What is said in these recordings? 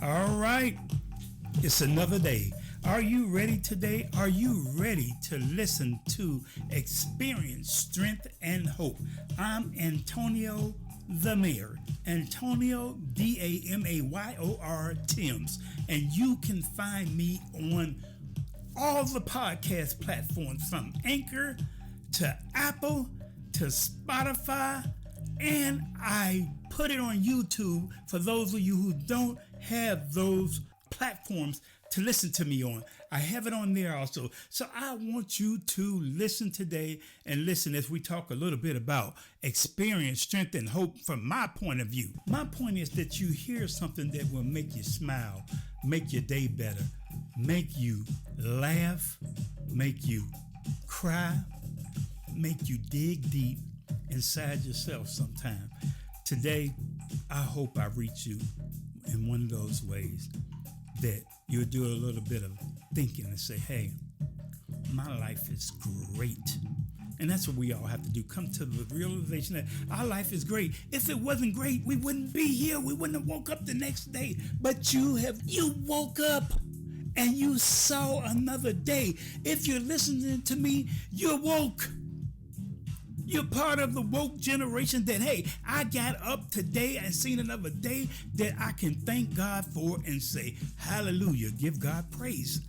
All right, it's another day. Are you ready today? Are you ready to listen to Experience Strength and Hope? I'm Antonio the Mayor, Antonio Damayor Timms, and you can find me on all the podcast platforms from Anchor to Apple to Spotify, and I put it on YouTube for those of you who don't have those platforms to listen to me on. I have it on there also. So I want you to listen today and listen as we talk a little bit about experience, strength, and hope from my point of view. My point is that you hear something that will make you smile, make your day better, make you laugh, make you cry, make you dig deep inside yourself sometime. Today, I hope I reach you in one of those ways that you'll do a little bit of thinking and say, hey, my life is great. And that's what we all have to do. Come to the realization that our life is great. If it wasn't great, we wouldn't be here. We wouldn't have woke up the next day. But you woke up and you saw another day. If you're listening to me, you're woke. You're part of the woke generation that, hey, I got up today and seen another day that I can thank God for and say, hallelujah, give God praise.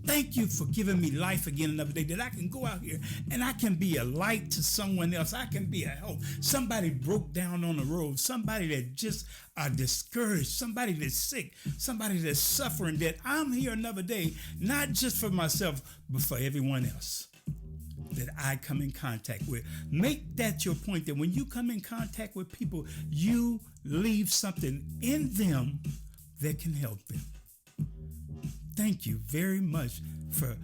Thank you for giving me life again another day that I can go out here and I can be a light to someone else. I can be a help. Somebody broke down on the road. Somebody that just are discouraged. Somebody that's sick. Somebody that's suffering. That I'm here another day, not just for myself, but for everyone else that I come in contact with. Make that your point, that when you come in contact with people, you leave something in them that can help them. Thank you very much for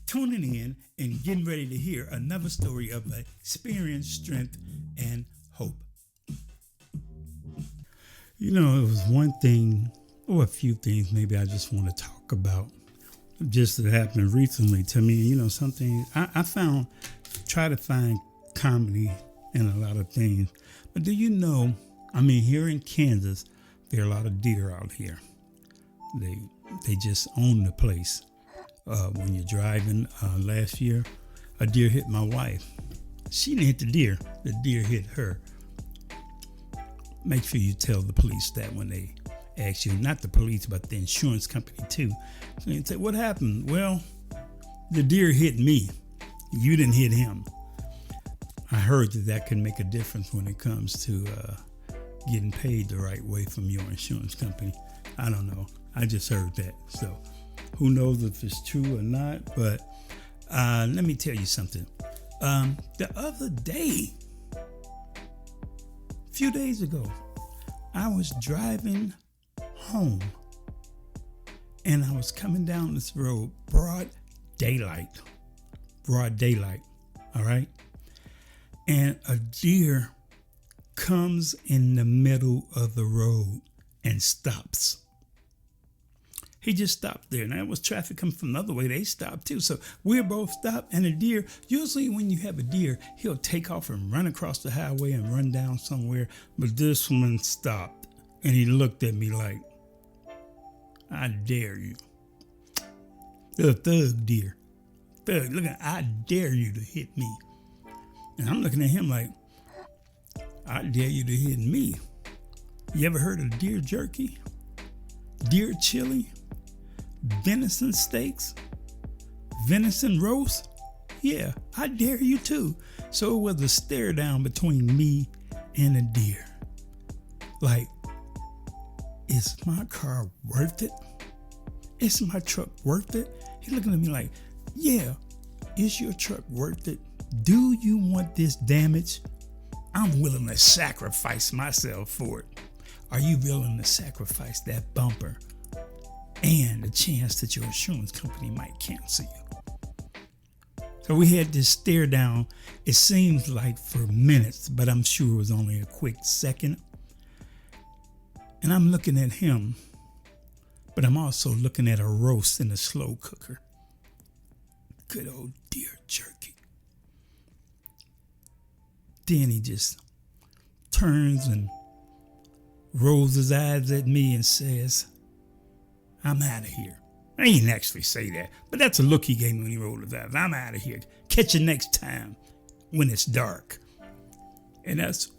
tuning in and getting ready to hear another story of experience, strength, and hope. You know, it was one thing or a few things maybe I just want to talk about just that happened recently to me. You know, something I found, try to find comedy in a lot of things. But do you know, here in Kansas, there are a lot of deer out here. They just own the place. When you're driving last year, a deer hit my wife. She didn't hit the deer hit her. Make sure you tell the police that when they ask you, not the police, but the insurance company too. So you say, what happened? Well, the deer hit me. You didn't hit him. I heard that can make a difference when it comes to getting paid the right way from your insurance company. I don't know. I just heard that. So who knows if it's true or not, but let me tell you something. The other day, a few days ago, I was driving home and I was coming down this road, broad daylight, all right? And a deer comes in the middle of the road and stops. He just stopped there. Now, it was traffic coming from the other way. They stopped too. So we're both stopped. And the deer, usually when you have a deer, he'll take off and run across the highway and run down somewhere. But this one stopped. And he looked at me like, I dare you. The thug deer. Thug, look at, I dare you to hit me. And I'm looking at him like, I dare you to hit me. You ever heard of deer jerky? Deer chili? Venison steaks? Venison roast? Yeah, I dare you too. So it was a stare down between me and a deer. Like, is my car worth it? Is my truck worth it? He's looking at me like, yeah, is your truck worth it? Do you want this damage? I'm willing to sacrifice myself for it. Are you willing to sacrifice that bumper and the chance that your insurance company might cancel you? So we had this stare down. It seems like for minutes, but I'm sure it was only a quick second. And I'm looking at him, but I'm also looking at a roast in a slow cooker. Good old deer jerky. Then he just turns and rolls his eyes at me and says, I'm out of here. I didn't actually say that, but that's a look he gave me when he rolled his eyes. I'm out of here. Catch you next time when it's dark. And that's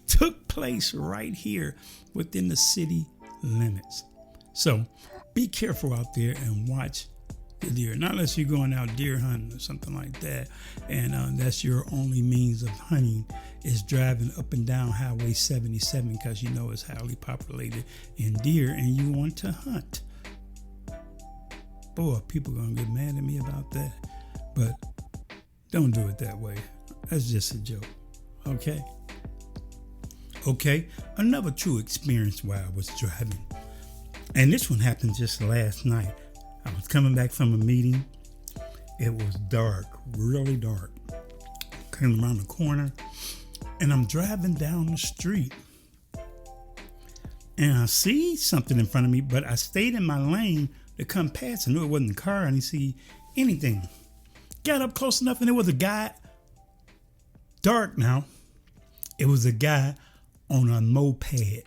took place right here within the city limits. So be careful out there and watch the deer. Not unless you're going out deer hunting or something like that, and that's your only means of hunting is driving up and down Highway 77 because you know it's highly populated in deer and you want to hunt. Boy, people are going to get mad at me about that. But don't do it that way. That's just a joke. Okay? Okay, another true experience while I was driving. And this one happened just last night. I was coming back from a meeting. It was dark, really dark. Came around the corner, and I'm driving down the street. And I see something in front of me, but I stayed in my lane to come past. I knew it wasn't a car. I didn't see anything. Got up close enough, and there was a guy. Dark now. It was a guy on a moped.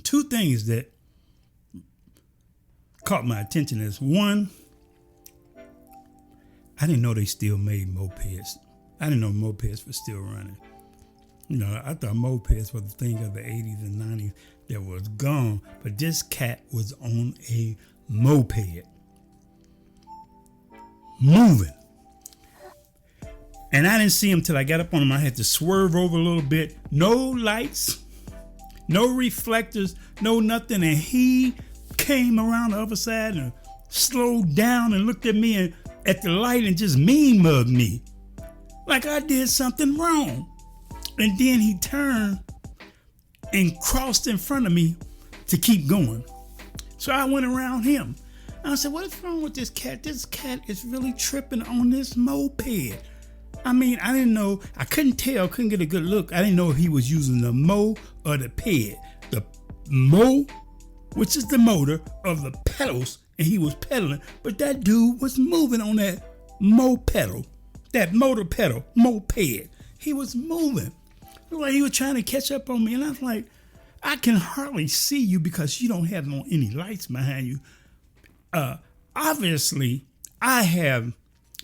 Two things that caught my attention is one, I didn't know they still made mopeds. I didn't know mopeds were still running. You know, I thought mopeds were the thing of the 80s and 90s that was gone, but this cat was on a moped. Moving. And I didn't see him till I got up on him. I had to swerve over a little bit. No lights, no reflectors, no nothing. And he came around the other side and slowed down and looked at me and at the light and just mean mugged me. Like I did something wrong. And then he turned and crossed in front of me to keep going. So I went around him. And I said, what is wrong with this cat? This cat is really tripping on this moped. I mean, I didn't know, I couldn't tell, couldn't get a good look. I didn't know if he was using the mo or the ped. The mo, which is the motor of the pedals, and he was pedaling, but that dude was moving on that mo pedal, that motor pedal, moped. He was moving. It was like he was trying to catch up on me, and I was like, I can hardly see you because you don't have any lights behind you. Obviously, I have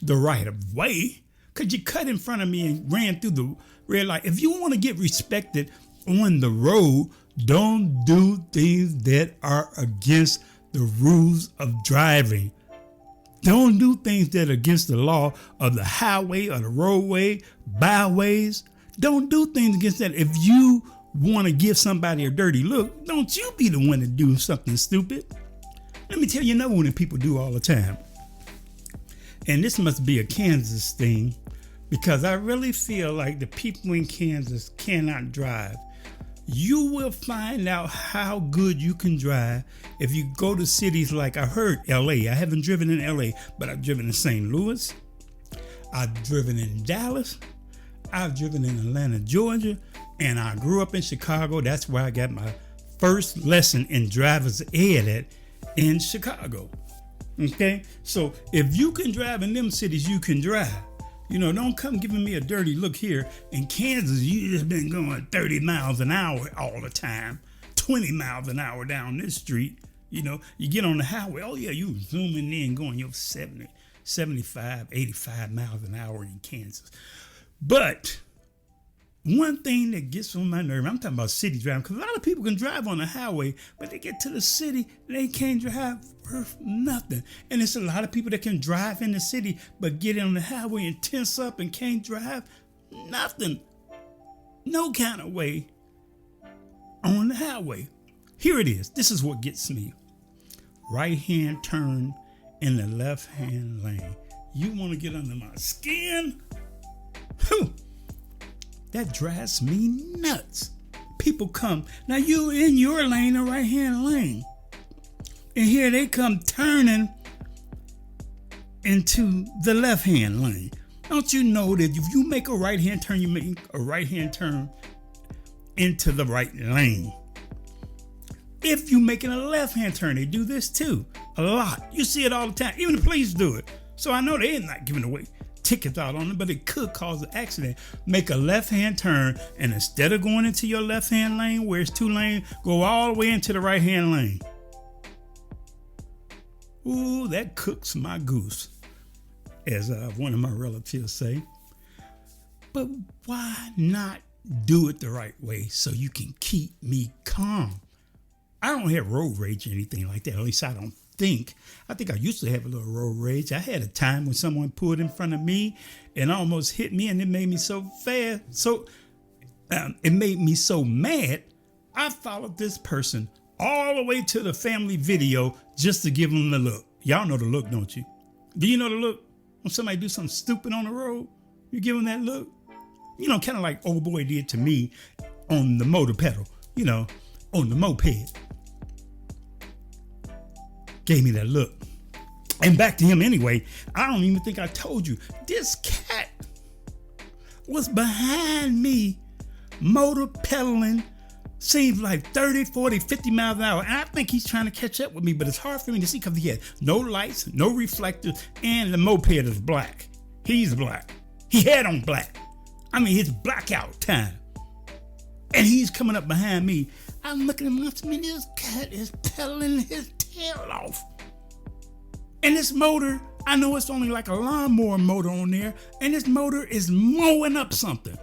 the right of way. Because you cut in front of me and ran through the red light. If you want to get respected on the road, don't do things that are against the rules of driving. Don't do things that are against the law of the highway or the roadway, byways. Don't do things against that. If you want to give somebody a dirty look, don't you be the one to do something stupid. Let me tell you another one that people do all the time. And this must be a Kansas thing because I really feel like the people in Kansas cannot drive. You will find out how good you can drive if you go to cities like I heard LA. I haven't driven in LA, but I've driven in St. Louis. I've driven in Dallas. I've driven in Atlanta, Georgia. And I grew up in Chicago. That's where I got my first lesson in driver's ed in Chicago. Okay, so if you can drive in them cities, you can drive. You know, don't come giving me a dirty look here. In Kansas, you just been going 30 miles an hour all the time, 20 miles an hour down this street. You know, you get on the highway, oh yeah, you zooming in going your 70, 75, 85 miles an hour in Kansas. But one thing that gets on my nerve, I'm talking about city driving, because a lot of people can drive on the highway, but they get to the city, they can't drive worth nothing. And it's a lot of people that can drive in the city, but get on the highway and tense up and can't drive nothing. No kind of way on the highway. Here it is. This is what gets me. Right-hand turn in the left-hand lane. You want to get under my skin? Whew. That drives me nuts. People come. Now you in your lane, the right-hand lane. And here they come turning into the left-hand lane. Don't you know that if you make a right-hand turn, you make a right-hand turn into the right lane. If you're making a left-hand turn, they do this too. A lot. You see it all the time. Even the police do it. So I know they're not giving away tickets out on it, but it could cause an accident. Make a left-hand turn, and instead of going into your left-hand lane where it's two lanes, go all the way into the right-hand lane. Ooh, that cooks my goose, as one of my relatives say. But why not do it the right way so you can keep me calm? I don't have road rage or anything like that. At least I don't think. I think I used to have a little road rage. I had a time when someone pulled in front of me and almost hit me, and it made me so fast. It made me so mad. I followed this person all the way to the family video just to give them the look. Y'all know the look, don't you? Do you know the look? When somebody do something stupid on the road, you give them that look. You know, kind of like old boy did to me on the motor pedal, you know, on the moped. Gave me that look. And back to him anyway. I don't even think I told you. This cat was behind me, motor pedaling, seems like 30, 40, 50 miles an hour. And I think he's trying to catch up with me, but it's hard for me to see because he had no lights, no reflectors, and the moped is black. He's black. He had on black. I mean, it's blackout time. And he's coming up behind me. I'm looking at him and saying, this cat is pedaling his tail off. And this motor, I know it's only like a lawnmower motor on there, and this motor is mowing up something.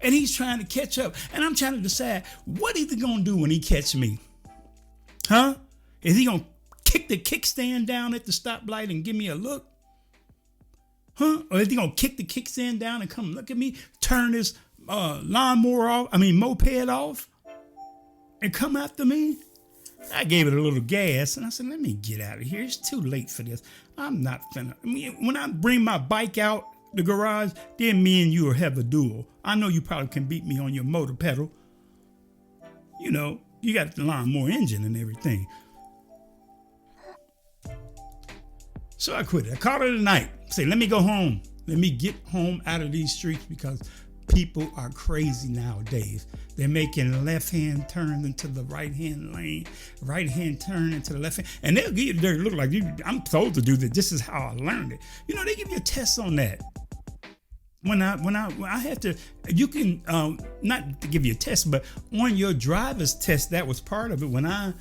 And he's trying to catch up. And I'm trying to decide, what is he going to do when he catch me? Huh? Is he going to kick the kickstand down at the stoplight and give me a look? Huh? Or is he going to kick the kickstand down and come look at me, turn his moped off, and come after me? I gave it a little gas, and I said, let me get out of here. It's too late for this. I'm not finna. I mean, when I bring my bike out the garage, then me and you will have a duel. I know you probably can beat me on your motor pedal. You know, you got the lawnmower engine and everything. So I quit it. I called it a night. Say, let me go home. Let me get home out of these streets because people are crazy nowadays. They're making left-hand turns into the right-hand lane, right-hand turn into the left-hand. And they'll give you, they look like I'm told to do that. This is how I learned it. You know, they give you a test on that. When I had to, you can, not to give you a test, but on your driver's test, that was part of it when I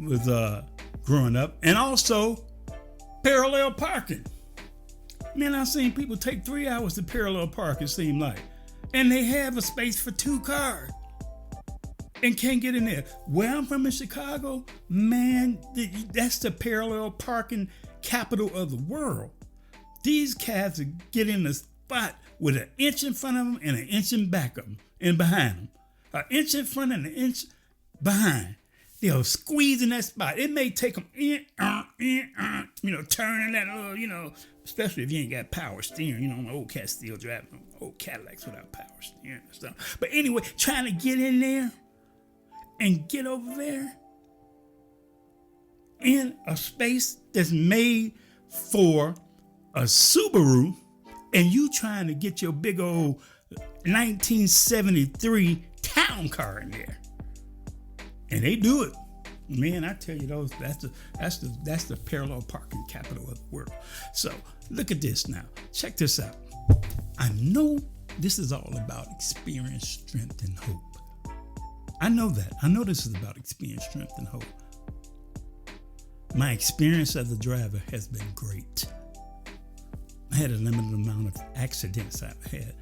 was growing up. And also parallel parking. Man, I've seen people take 3 hours to parallel park, it seemed like. And they have a space for 2 cars and can't get in there. Where I'm from in Chicago, man, that's the parallel parking capital of the world. These cats get in a spot with an inch in front of them and an inch in back of them and behind them. An inch in front and an inch behind. They'll squeeze in that spot. It may take them turning that little, especially if you ain't got power steering. My old cat still driving old Cadillacs without power steering and stuff. But anyway, trying to get in there and get over there in a space that's made for a Subaru, and you trying to get your big old 1973 town car in there. And they do it. Man, I tell you, that's the parallel parking capital of the world. So look at this now. Check this out. I know this is all about experience, strength, and hope. I know that. I know this is about experience, strength, and hope. My experience as a driver has been great. I had a limited amount of accidents I've had.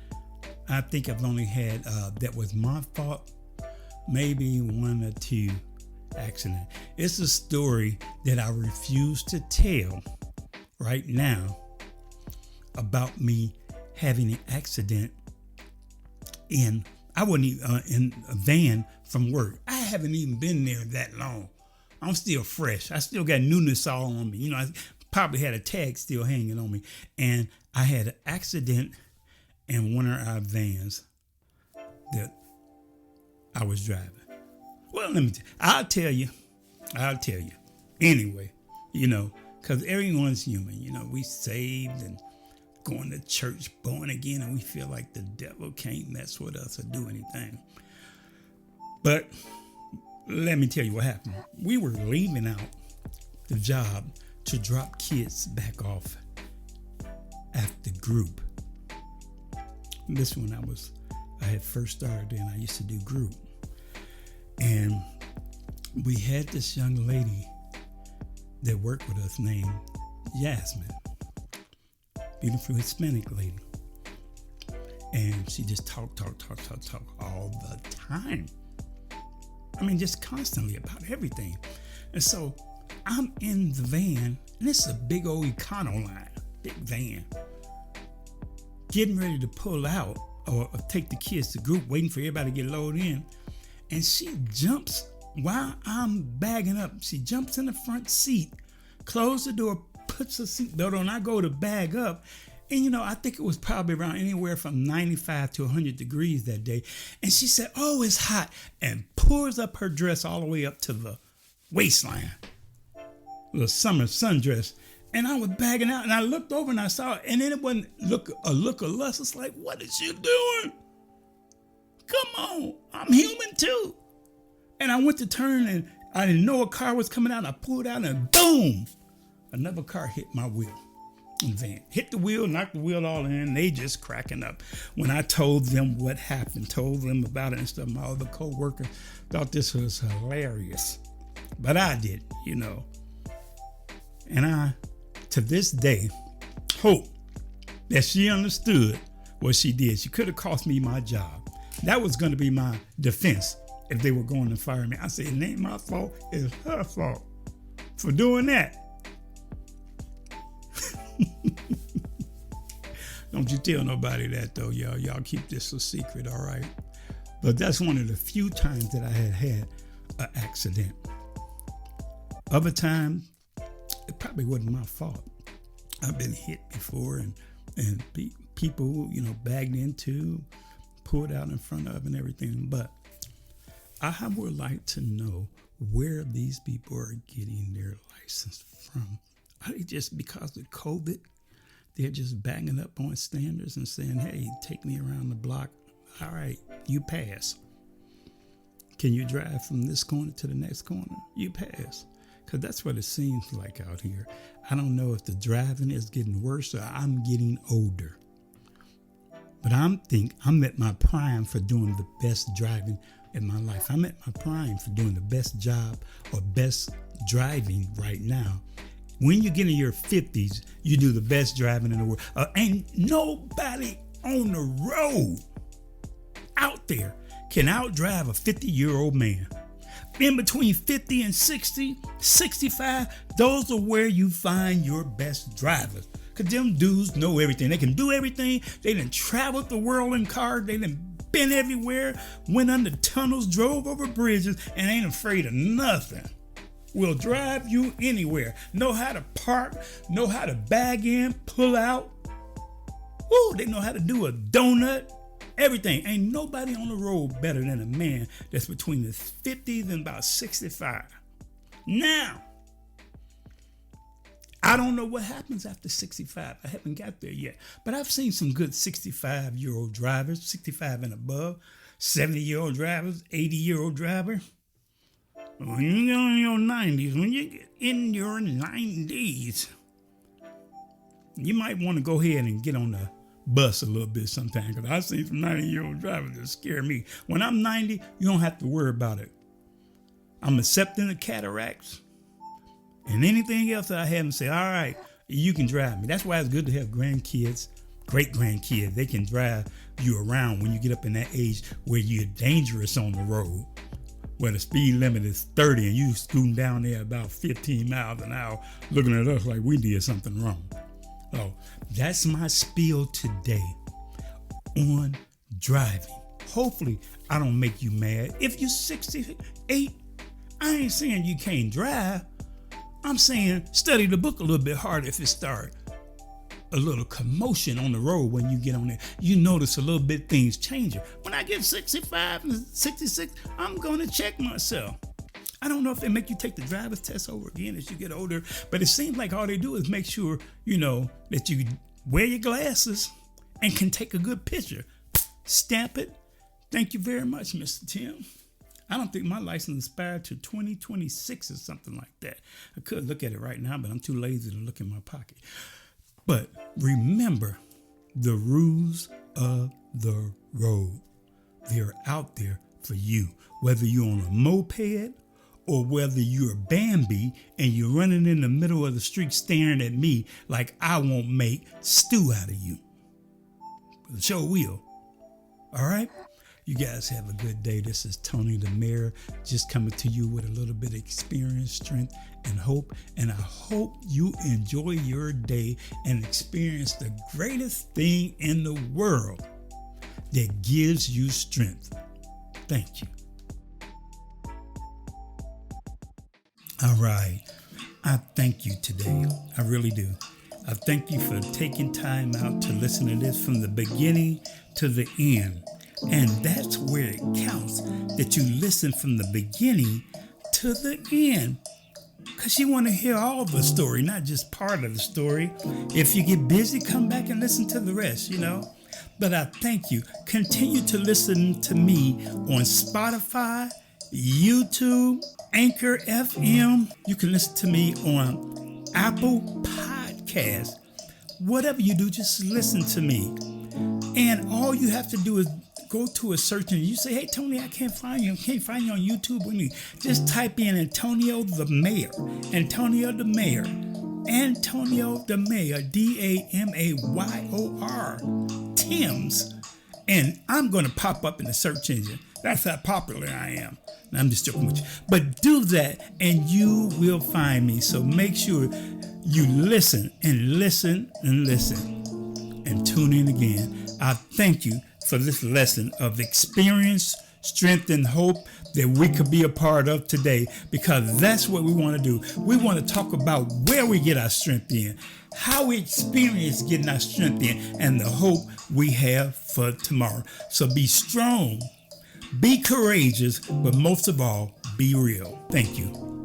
I think I've only had, that was my fault, maybe 1 or 2 accidents. It's a story that I refuse to tell right now about me having an accident in a van from work. I haven't even been there that long. I'm still fresh. I still got newness all on me. I probably had a tag still hanging on me. And I had an accident in one of our vans that I was driving. Well, I'll tell you. Anyway, because everyone's human. We saved and going to church, born again, and we feel like the devil can't mess with us or do anything. But let me tell you what happened. We were leaving out the job to drop kids back off after group. This when I had first started and I used to do group. And we had this young lady that worked with us named Jasmine, beautiful Hispanic lady. And she just talk all the time. I mean, just constantly about everything. And so I'm in the van, and this is a big old Econoline, big van, getting ready to pull out or take the kids to group, waiting for everybody to get loaded in. And she jumps while I'm bagging up. She jumps in the front seat, closes the door, puts her seatbelt on. I go to bag up. And, I think it was probably around anywhere from 95 to 100 degrees that day. And she said, "Oh, it's hot," and pulls up her dress all the way up to the waistline, the summer sundress. And I was bagging out, and I looked over and I saw it. And then it wasn't a look of lust. It's like, what is you doing? Come on, I'm human too. And I went to turn, and I didn't know a car was coming out. And I pulled out, and boom, another car hit my wheel. Van hit the wheel, knocked the wheel all in. They just cracking up when I told them what happened, told them about it and stuff. My other co-worker thought this was hilarious, but I did, And I, to this day, hope that she understood what she did. She could have cost me my job. That was going to be my defense if they were going to fire me. I said, it ain't my fault, it's her fault for doing that. Don't you tell nobody that, though, y'all. Y'all keep this a secret, all right? But that's one of the few times that I had an accident. Other times, it probably wasn't my fault. I've been hit before, and people, bagged into, pulled out in front of, and everything. But I would like to know where these people are getting their license from. Are they just because of COVID? They're just banging up on standards and saying, "Hey, take me around the block. All right, you pass. Can you drive from this corner to the next corner? You pass." Because that's what it seems like out here. I don't know if the driving is getting worse or I'm getting older. But I'm at my prime for doing the best driving in my life. I'm at my prime for doing the best job or best driving right now. When you get in your 50s, you do the best driving in the world. Ain't nobody on the road out there can outdrive a 50-year-old man. In between 50 and 60, 65, those are where you find your best drivers. Because them dudes know everything. They can do everything. They done traveled the world in cars. They done been everywhere, went under tunnels, drove over bridges, and ain't afraid of nothing. Will drive you anywhere. Know how to park, know how to bag in, pull out. Woo, they know how to do a donut. Everything. Ain't nobody on the road better than a man that's between the 50s and about 65. Now, I don't know what happens after 65. I haven't got there yet. But I've seen some good 65-year-old drivers, 65 and above, 70-year-old drivers, 80-year-old driver. When you get in your 90s, when you get in your 90s, you might want to go ahead and get on the bus a little bit sometime, because I've seen some 90-year-old drivers that scare me. When I'm 90, you don't have to worry about it. I'm accepting the cataracts and anything else that I have and say, all right, you can drive me. That's why it's good to have grandkids, great-grandkids. They can drive you around when you get up in that age where you're dangerous on the road, where the speed limit is 30 and you scooting down there about 15 miles an hour looking at us like we did something wrong. Oh, that's my spiel today on driving. Hopefully, I don't make you mad. If you're 68, I ain't saying you can't drive. I'm saying study the book a little bit harder if it starts a little commotion on the road when you get on there. You notice a little bit things changing. When I get 65 and 66, I'm going to check myself. I don't know if they make you take the driver's test over again as you get older, but it seems like all they do is make sure, that you wear your glasses and can take a good picture. Stamp it. Thank you very much, Mr. Tim. I don't think my license expired to 2026 or something like that. I could look at it right now, but I'm too lazy to look in my pocket. But remember the rules of the road. They're out there for you, whether you're on a moped or whether you're Bambi and you're running in the middle of the street staring at me like I won't make stew out of you. The show will. All right? You guys have a good day. This is Tony the Mayor, just coming to you with a little bit of experience, strength, and hope. And I hope you enjoy your day and experience the greatest thing in the world that gives you strength. Thank you. All right. I thank you today. I really do. I thank you for taking time out to listen to this from the beginning to the end. And that's where it counts, that you listen from the beginning to the end. Because you want to hear all the story, not just part of the story. If you get busy, come back and listen to the rest, But I thank you. Continue to listen to me on Spotify, YouTube, Anchor FM. You can listen to me on Apple Podcasts. Whatever you do, just listen to me. And all you have to do is go to a search and you say, hey, Tony, I can't find you. I can't find you on YouTube. Just type in Antonio the Mayor. Antonio the Mayor. Antonio the Mayor. Damayor. Tim's. And I'm going to pop up in the search engine. That's how popular I am. And I'm just joking with you. But do that and you will find me. So make sure you listen and listen and listen. And tune in again. I thank you for this lesson of experience, strength, and hope that we could be a part of today, because that's what we want to do. We want to talk about where we get our strength in, how we experience getting our strength in, and the hope we have for tomorrow. So be strong, be courageous, but most of all, be real. Thank you.